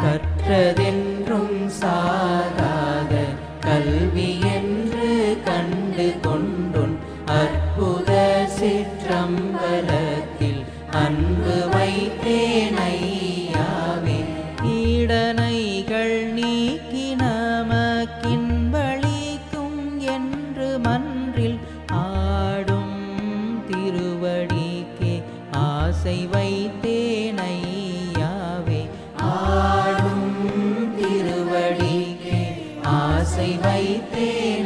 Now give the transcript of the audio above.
கற்றதென்றும் சாராத கல்வி என்று கண்டு கொண்டுன் அற்புத சிற்றம்பலத்தில் அன்பு வைத்தேனையாவே. ஈடனைகள் நீக்கி நமக்கின்பளிக்கும் என்று மன்றில் ஆடும் திருவடிக்கே ஆசை வைத்தேனையாவே. ஆடும் திருவடிக்கே ஆசை வைத்தேன்